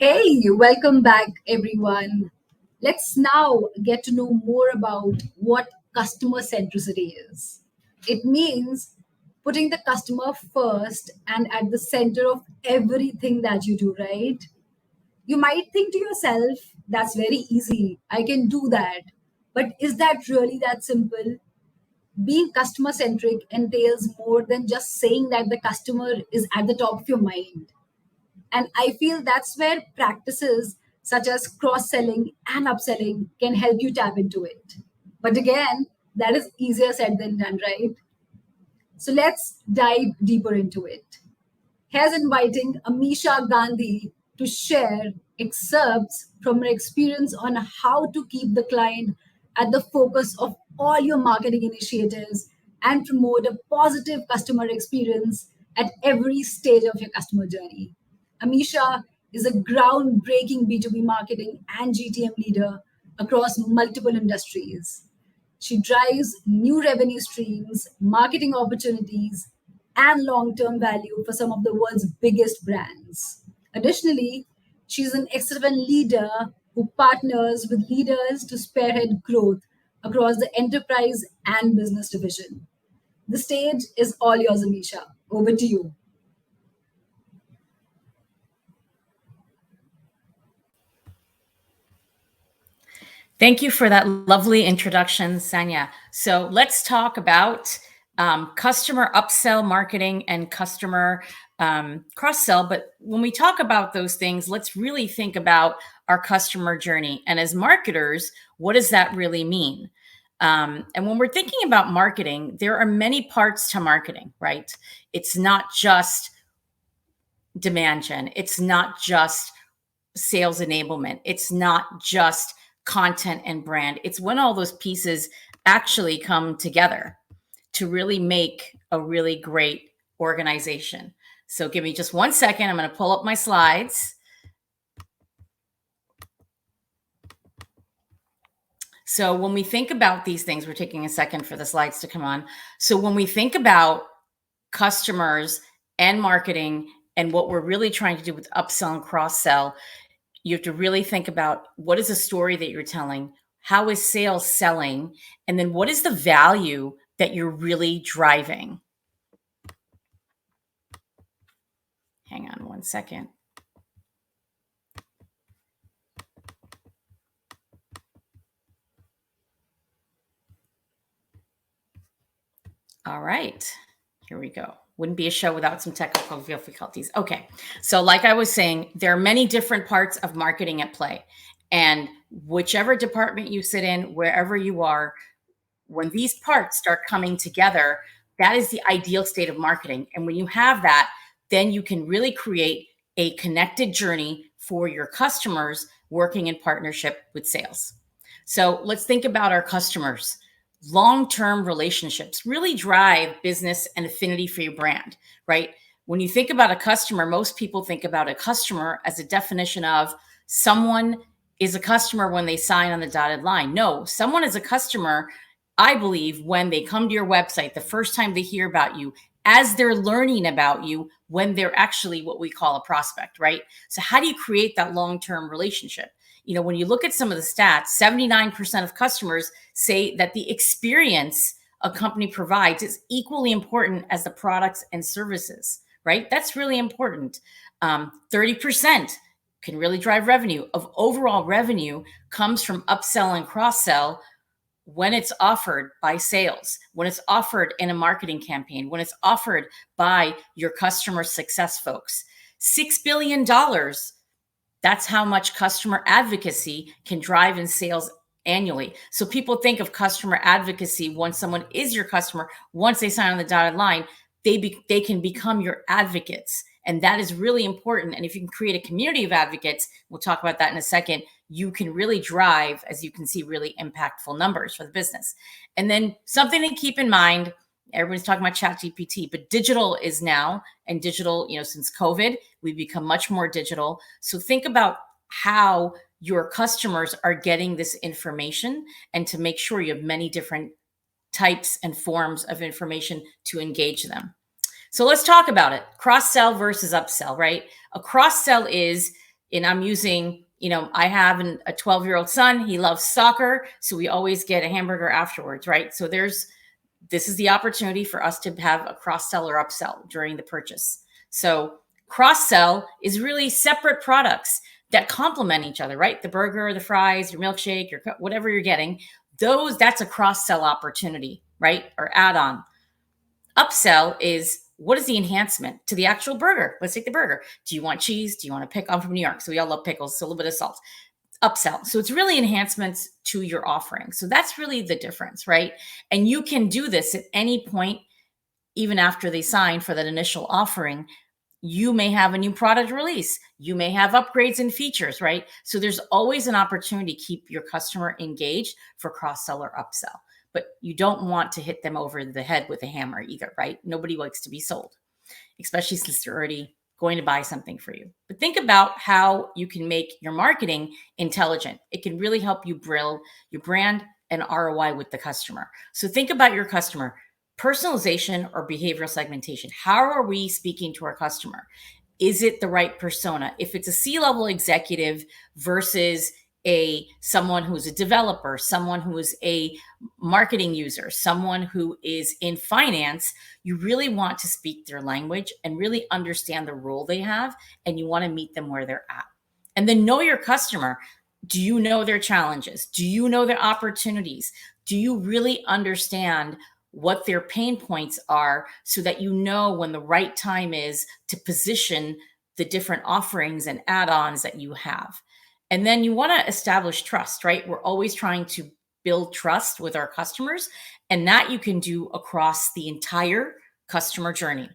Hey, welcome back, everyone. Let's now get to know more about what customer centricity is. It means putting the customer first and at the center of everything that you do, right? You might think to yourself, that's very easy. I can do that. But is that really that simple? Being customer centric entails more than just saying that the customer is at the top of your mind. And I feel that's where practices such as cross selling and upselling can help you tap into it. But again, that is easier said than done, right? So let's dive deeper into it. Here's inviting Amisha Gandhi to share excerpts from her experience on how to keep the client at the focus of all your marketing initiatives and promote a positive customer experience at every stage of your customer journey. Amisha is a groundbreaking B2B marketing and GTM leader across multiple industries. She drives new revenue streams, marketing opportunities, and long term value for some of the world's biggest brands. Additionally, she's an excellent leader who partners with leaders to spearhead growth across the enterprise and business division. The stage is all yours, Amisha. Over to you. Thank you for that lovely introduction, Sanya. So let's talk about customer upsell marketing and customer cross sell. But when we talk about those things, let's really think about our customer journey. And as marketers, what does that really mean? And when we're thinking about marketing, there are many parts to marketing, right? It's not just demand gen, it's not just sales enablement. It's not just content and brand. It's when all those pieces actually come together to really make a really great organization. So give me just 1 second. I'm going to pull up my slides. So when we think about these things, we're taking a second for the slides to come on. So when we think about customers and marketing and what we're really trying to do with upsell and cross sell, you have to really think about what is the story that you're telling, how is sales selling, and then what is the value that you're really driving. Hang on 1 second. All right, here we go. Wouldn't be a show without some technical difficulties. Okay, so like I was saying, there are many different parts of marketing at play. And whichever department you sit in, wherever you are, when these parts start coming together, that is the ideal state of marketing. And when you have that, then you can really create a connected journey for your customers working in partnership with sales. So let's think about our customers. Long-term relationships really drive business and affinity for your brand, right? When you think about a customer, most people think about a customer as a definition of someone is a customer when they sign on the dotted line. No, someone is a customer, I believe, when they come to your website, the first time they hear about you, as they're learning about you, when they're actually what we call a prospect, right? So how do you create that long-term relationship? You know, when you look at some of the stats, 79% of customers say that the experience a company provides is equally important as the products and services, right? That's really important. 30% can really drive revenue. Of overall revenue comes from upsell and cross sell when it's offered by sales, when it's offered in a marketing campaign, when it's offered by your customer success folks. $6 billion, that's how much customer advocacy can drive in sales annually. So people think of customer advocacy when someone is your customer, once they sign on the dotted line, they can become your advocates. And that is really important. And if you can create a community of advocates, we'll talk about that in a second, you can really drive, as you can see, really impactful numbers for the business. And then something to keep in mind, everybody's talking about ChatGPT, but digital is now, and digital, since COVID, we've become much more digital. So think about how your customers are getting this information and to make sure you have many different types and forms of information to engage them. So let's talk about it. Cross-sell versus upsell, right? A cross-sell is And I'm using, I have a 12-year-old son. He loves soccer. So we always get a hamburger afterwards, right? So this is the opportunity for us to have a cross-sell or upsell during the purchase. So cross-sell is really separate products that complement each other, right? The burger, the fries, your milkshake, your whatever you're getting, that's a cross-sell opportunity, right? Or add-on. Upsell is, what is the enhancement to the actual burger? Let's take the burger. Do you want cheese? Do you want to pick? I'm from New York, so we all love pickles, so a little bit of salt. Upsell. So it's really enhancements to your offering. So that's really the difference, right? And you can do this at any point, even after they sign for that initial offering. You may have a new product release. You may have upgrades and features, right? So there's always an opportunity to keep your customer engaged for cross-sell or upsell. But you don't want to hit them over the head with a hammer either, right? Nobody likes to be sold, especially since they're already going to buy something for you. But think about how you can make your marketing intelligent. It can really help you build your brand and ROI with the customer. So think about your customer. Personalization or behavioral segmentation. How are we speaking to our customer? Is it the right persona? If it's a C-level executive versus someone who's a developer, someone who is a marketing user, someone who is in finance, you really want to speak their language and really understand the role they have, and you want to meet them where they're at. And then know your customer. Do you know their challenges? Do you know their opportunities? Do you really understand what their pain points are, so that you know when the right time is to position the different offerings and add-ons that you have? And then you want to establish trust, right? We're always trying to build trust with our customers, and that you can do across the entire customer journey.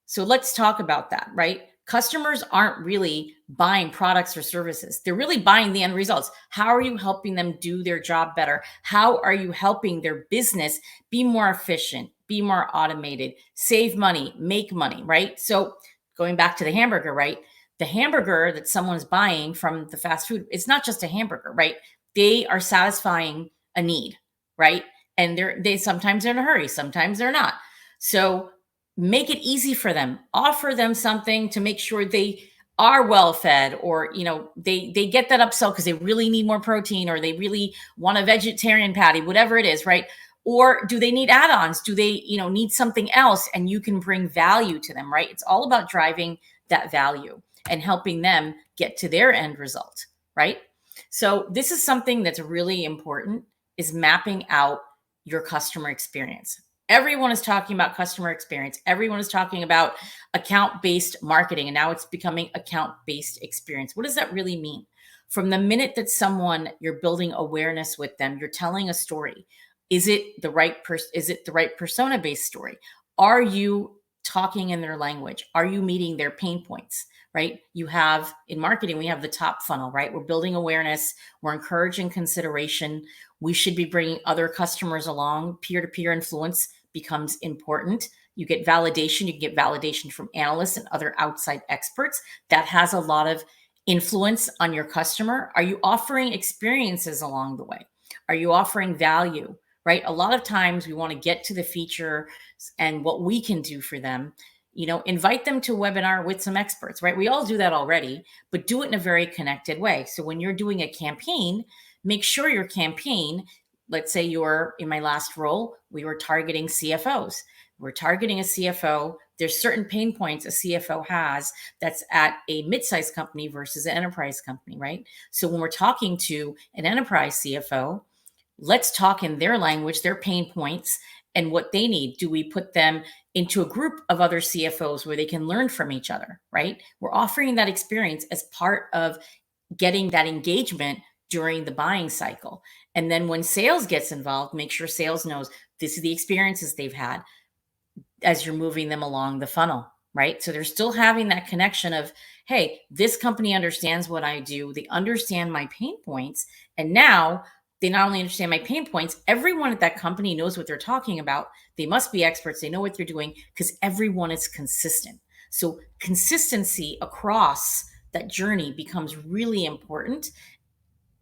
So let's talk about that, right? Customers aren't really buying products or services. They're really buying the end results. How are you helping them do their job better? How are you helping their business be more efficient, be more automated, save money, make money, right? So going back to the hamburger, right? The hamburger that someone's buying from the fast food, it's not just a hamburger, right? They are satisfying a need, right? And they sometimes they're in a hurry, sometimes they're not. So make it easy for them. Offer them something to make sure they are well fed, or they get that upsell because they really need more protein, or they really want a vegetarian patty, whatever it is, right? Or do they need add-ons? Do they need something else? And you can bring value to them, right? It's all about driving that value and helping them get to their end result, right? So this is something that's really important, is mapping out your customer experience. Everyone is talking about customer experience. Everyone is talking about account-based marketing, and now it's becoming account-based experience. What does that really mean? From the minute that you're building awareness with them, you're telling a story. Is it the right persona-based story? Are you talking in their language? Are you meeting their pain points? Right? In marketing, we have the top funnel, right? We're building awareness. We're encouraging consideration. We should be bringing other customers along. Peer-to-peer influence becomes important. You get validation. You can get validation from analysts and other outside experts. That has a lot of influence on your customer. Are you offering experiences along the way? Are you offering value? Right? A lot of times we want to get to the feature and what we can do for them. Invite them to a webinar with some experts, right? We all do that already, but do it in a very connected way. So when you're doing a campaign, make sure your campaign, let's say in my last role, we were targeting CFOs. We're targeting a CFO. There's certain pain points a CFO has that's at a mid-sized company versus an enterprise company, right? So when we're talking to an enterprise CFO, let's talk in their language, their pain points, and what they need. Do we put them into a group of other CFOs where they can learn from each other, right? We're offering that experience as part of getting that engagement during the buying cycle. And then when sales gets involved, make sure sales knows this is the experiences they've had as you're moving them along the funnel, right? So they're still having that connection of, hey, this company understands what I do. They understand my pain points. And now they not only understand my pain points, everyone at that company knows what they're talking about. They must be experts. They know what they're doing because everyone is consistent. So consistency across that journey becomes really important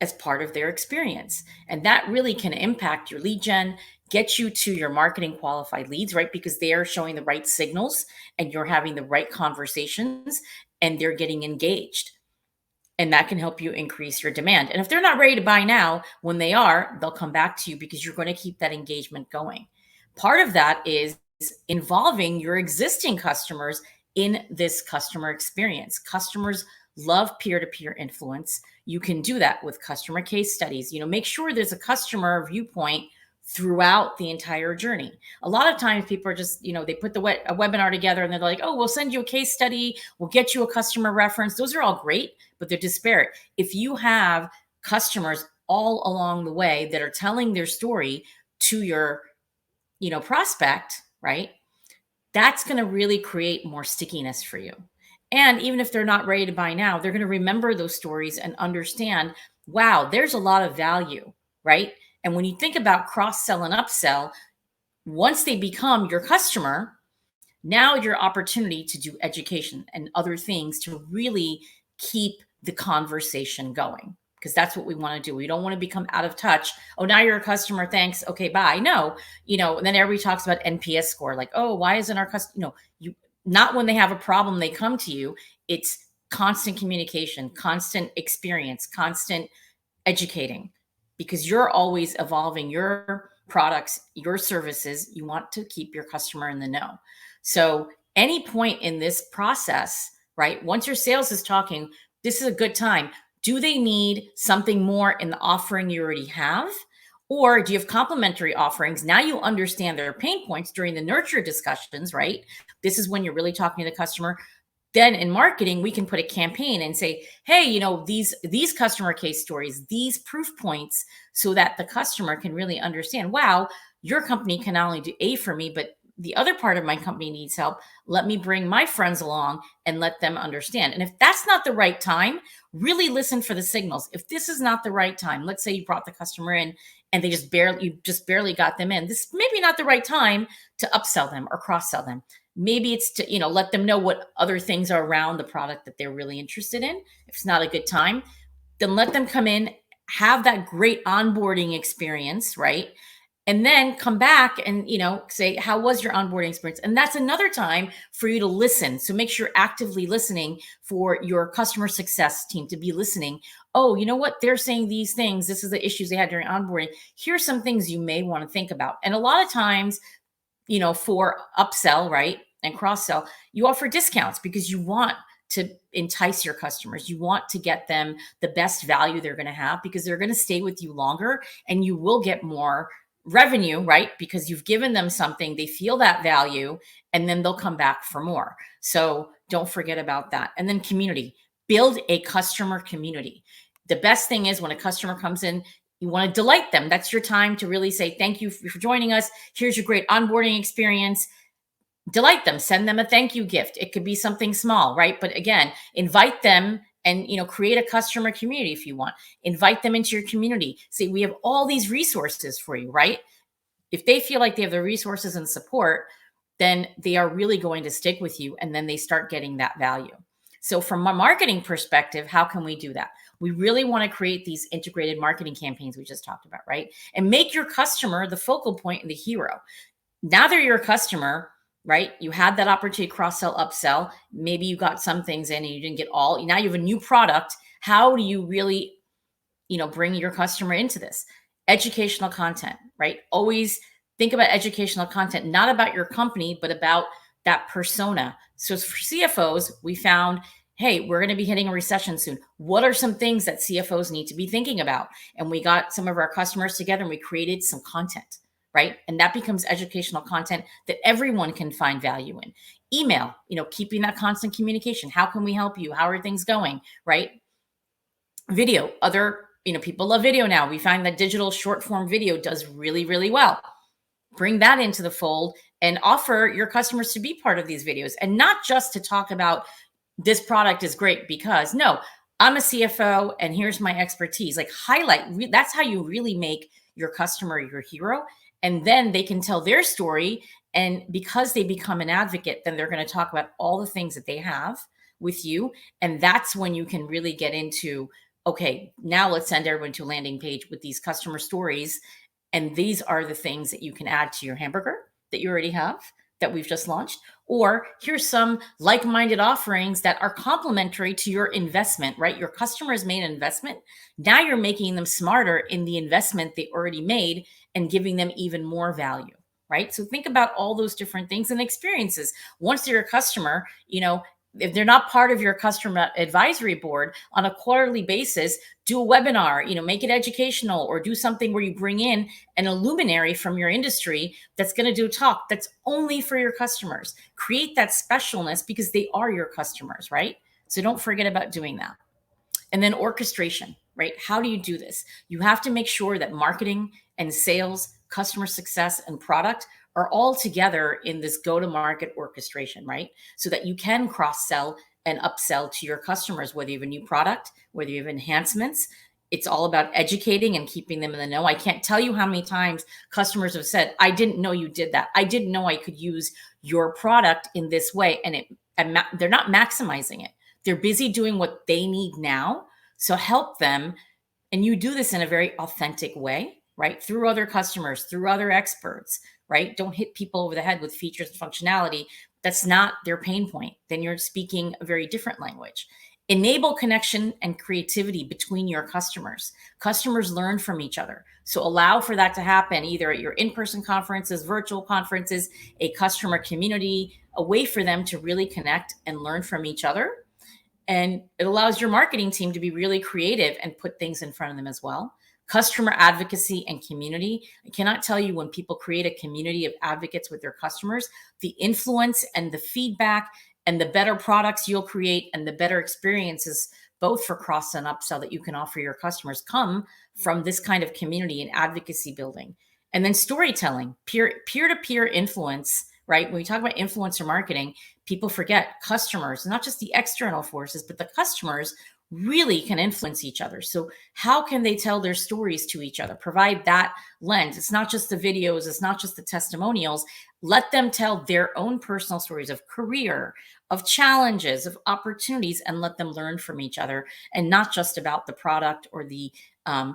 as part of their experience. And that really can impact your lead gen, get you to your marketing qualified leads, right? Because they are showing the right signals and you're having the right conversations and they're getting engaged. And that can help you increase your demand. And if they're not ready to buy now, when they are, they'll come back to you because you're going to keep that engagement going. Part of that is involving your existing customers in this customer experience. Customers love peer-to-peer influence. You can do that with customer case studies. Make sure there's a customer viewpoint throughout the entire journey. A lot of times people are just, they put a webinar together and they're like, oh, we'll send you a case study. We'll get you a customer reference. Those are all great, but they're disparate. If you have customers all along the way that are telling their story to your, prospect, right? That's going to really create more stickiness for you. And even if they're not ready to buy now, they're going to remember those stories and understand, wow, there's a lot of value, right? And when you think about cross-sell and upsell, once they become your customer, now your opportunity to do education and other things to really keep the conversation going, because that's what we want to do. We don't want to become out of touch. Oh, now you're a customer. Thanks. Okay, bye. No, and then everybody talks about NPS score. Like, oh, why isn't our customer, not when they have a problem, they come to you. It's constant communication, constant experience, constant educating, because you're always evolving your products, your services. You want to keep your customer in the know. So any point in this process, right? Once your sales is talking, this is a good time. Do they need something more in the offering you already have? Or do you have complementary offerings? Now you understand their pain points during the nurture discussions, right? This is when you're really talking to the customer. Then in marketing, we can put a campaign and say, hey, these customer case stories, these proof points, so that the customer can really understand, wow, your company can not only do A for me, but the other part of my company needs help. Let me bring my friends along and let them understand. And if that's not the right time, really listen for the signals. If this is not the right time, let's say you brought the customer in and you just barely got them in. This may be not the right time to upsell them or cross-sell them. Maybe it's to, let them know what other things are around the product that they're really interested in. If it's not a good time, then let them come in, have that great onboarding experience, right? And then come back and, say, how was your onboarding experience? And that's another time for you to listen. So make sure you're actively listening for your customer success team to be listening. Oh, you know what? They're saying these things. This is the issues they had during onboarding. Here's some things you may want to think about. And a lot of times, for upsell, right, and cross-sell, you offer discounts because you want to entice your customers. You want to get them the best value they're going to have, because they're going to stay with you longer and you will get more revenue, right? Because you've given them something, they feel that value, and then they'll come back for more. So don't forget about that. And then community, build a customer community. The best thing is when a customer comes in, you want to delight them. That's your time to really say, thank you for joining us. Here's your great onboarding experience. Delight them, send them a thank you gift. It could be something small, right? But again, invite them and, create a customer community if you want. Invite them into your community. Say, we have all these resources for you, right? If they feel like they have the resources and support, then they are really going to stick with you, and then they start getting that value. So from a marketing perspective, how can we do that? We really want to create these integrated marketing campaigns we just talked about, right? And make your customer the focal point and the hero. Now they're your customer, right? You had that opportunity to cross-sell, upsell. Maybe you got some things in and you didn't get all. Now you have a new product. How do you really, bring your customer into this? Educational content, right? Always think about educational content, not about your company, but about that persona. So for CFOs, we found, hey, we're going to be hitting a recession soon. What are some things that CFOs need to be thinking about? And we got some of our customers together and we created some content, right? And that becomes educational content that everyone can find value in. Email, keeping that constant communication. How can we help you? How are things going, right? Video, people love video now. We find that digital short form video does really, really well. Bring that into the fold and offer your customers to be part of these videos, and not just to talk about this product is great because, no, I'm a CFO and here's my expertise. Like highlight, that's how you really make your customer your hero. And then they can tell their story. And because they become an advocate, then they're going to talk about all the things that they have with you. And that's when you can really get into, okay, now let's send everyone to a landing page with these customer stories. And these are the things that you can add to your hamburger that you already have that we've just launched, or here's some like-minded offerings that are complementary to your investment, right? Your customers made an investment. Now you're making them smarter in the investment they already made and giving them even more value, right? So think about all those different things and experiences. Once they're a customer, if they're not part of your customer advisory board, on a quarterly basis, do a webinar, make it educational, or do something where you bring in an luminary from your industry that's going to do a talk that's only for your customers. Create that specialness because they are your customers, right? So don't forget about doing that. And then orchestration, right? How do you do this? You have to make sure that marketing and sales, customer success, and product are all together in this go-to-market orchestration, right? So that you can cross-sell and upsell to your customers, whether you have a new product, whether you have enhancements. It's all about educating and keeping them in the know. I can't tell you how many times customers have said, I didn't know you did that. I didn't know I could use your product in this way. And they're not maximizing it. They're busy doing what they need now. So help them. And you do this in a very authentic way, right? Through other customers, through other experts, right? Don't hit people over the head with features and functionality. That's not their pain point. Then you're speaking a very different language. Enable connection and creativity between your customers. Customers learn from each other. So allow for that to happen either at your in-person conferences, virtual conferences, a customer community, a way for them to really connect and learn from each other. And it allows your marketing team to be really creative and put things in front of them as well. Customer advocacy and community. I cannot tell you, when people create a community of advocates with their customers, the influence and the feedback and the better products you'll create and the better experiences, both for cross and upsell, that you can offer your customers, come from this kind of community and advocacy building. And then storytelling, peer-to-peer influence, right? When we talk about influencer marketing, people forget customers, not just the external forces, but the customers really can influence each other. So how can they tell their stories to each other? Provide that lens. It's not just the videos, it's not just the testimonials. Let them tell their own personal stories of career, of challenges, of opportunities, and let them learn from each other, and not just about the product or the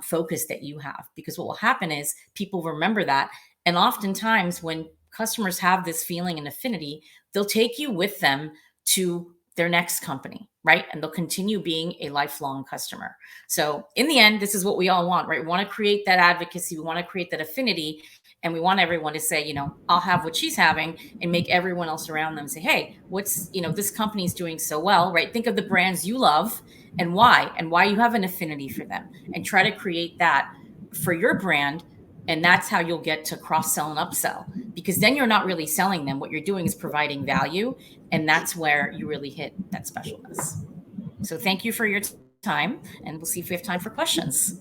focus that you have. Because what will happen is people remember that. And oftentimes when customers have this feeling and affinity, they'll take you with them to their next company, right? And they'll continue being a lifelong customer. So in the end, this is what we all want, right? We want to create that advocacy. We want to create that affinity. And we want everyone to say, I'll have what she's having, and make everyone else around them say, hey, this company's doing so well, right? Think of the brands you love and why you have an affinity for them, and try to create that for your brand. And that's how you'll get to cross-sell and upsell, because then you're not really selling them. What you're doing is providing value. And that's where you really hit that specialness. So thank you for your time, and we'll see if we have time for questions.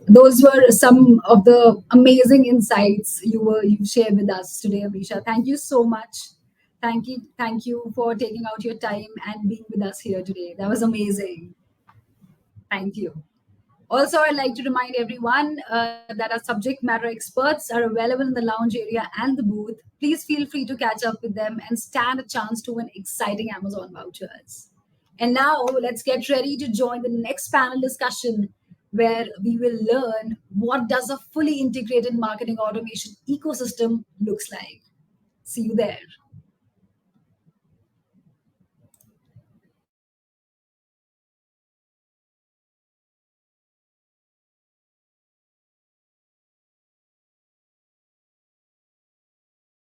Those were some of the amazing insights you shared with us today, Abhisha. Thank you so much. Thank you for taking out your time and being with us here today. That was amazing. Thank you. Also, I'd like to remind everyone that our subject matter experts are available in the lounge area and the booth. Please feel free to catch up with them and stand a chance to win exciting Amazon vouchers. And now let's get ready to join the next panel discussion, where we will learn what does a fully integrated marketing automation ecosystem looks like. See you there.